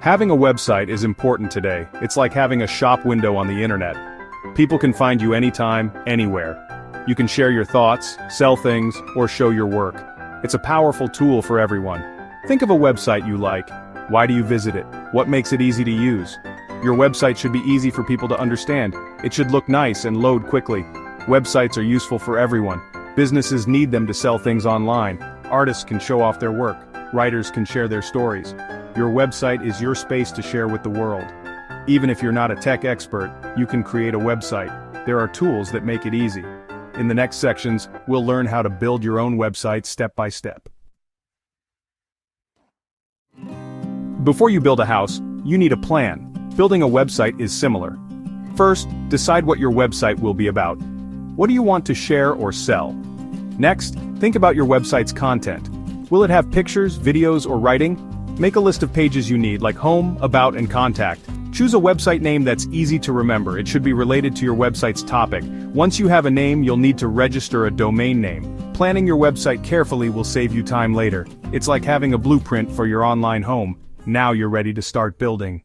Having a website is important today. It's like having a shop window on the internet. People can find you anytime, anywhere. You can share your thoughts, sell things, or show your work. It's a powerful tool for everyone. Think of a website you like. Why do you visit it? What makes it easy to use? Your website should be easy for people to understand. It should look nice and load quickly. Websites are useful for everyone. Businesses need them to sell things online. Artists can show off their work. Writers can share their stories. Your website is your space to share with the world. Even if you're not a tech expert, you can create a website. There are tools that make it easy. In the next sections, we'll learn how to build your own website step by step. Before you build a house, you need a plan. Building a website is similar. First, decide what your website will be about. What do you want to share or sell? Next, think about your website's content. Will it have pictures, videos, or writing? Make a list of pages you need, like home, about, and contact. Choose a website name that's easy to remember. It should be related to your website's topic. Once you have a name, you'll need to register a domain name. Planning your website carefully will save you time later. It's like having a blueprint for your online home. Now you're ready to start building.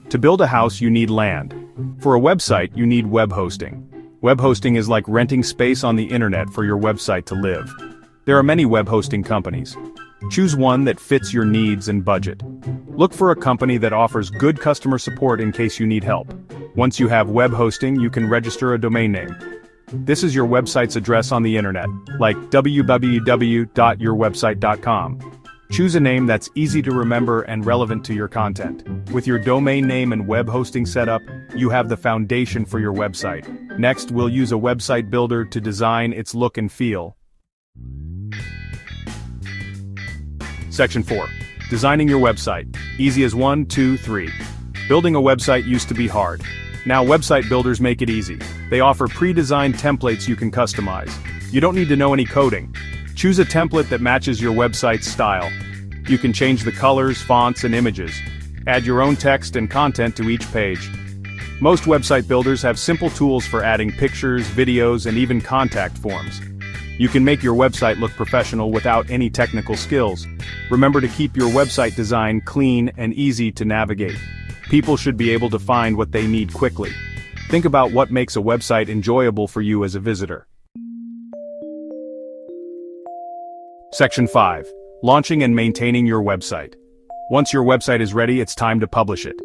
To build a house, you need land. For a website, you need web hosting. Web hosting is like renting space on the internet for your website to live. There are many web hosting companies. Choose one that fits your needs and budget. Look for a company that offers good customer support in case you need help. Once you have web hosting, you can register a domain name. This is your website's address on the internet, like www.yourwebsite.com. Choose a name that's easy to remember and relevant to your content. With your domain name and web hosting set up, you have the foundation for your website. Next, we'll use a website builder to design its look and feel. Section 4. Designing your website. Easy as 1, 2, 3. Building a website used to be hard. Now website builders make it easy. They offer pre-designed templates you can customize. You don't need to know any coding. Choose a template that matches your website's style. You can change the colors, fonts, and images. Add your own text and content to each page. Most website builders have simple tools for adding pictures, videos, and even contact forms. You can make your website look professional without any technical skills. Remember to keep your website design clean and easy to navigate. People should be able to find what they need quickly. Think about what makes a website enjoyable for you as a visitor. Section 5. Launching and maintaining your website. Once your website is ready, it's time to publish it.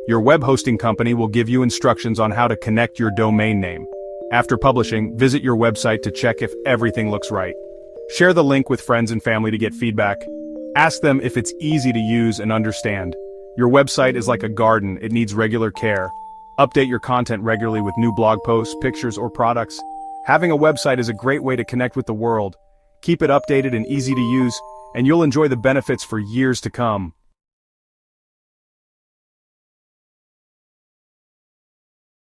Your web hosting company will give you instructions on how to connect your domain name. After publishing, visit your website to check if everything looks right. Share the link with friends and family to get feedback. Ask them if it's easy to use and understand. Your website is like a garden, it needs regular care. Update your content regularly with new blog posts, pictures, or products. Having a website is a great way to connect with the world. Keep it updated and easy to use, and you'll enjoy the benefits for years to come.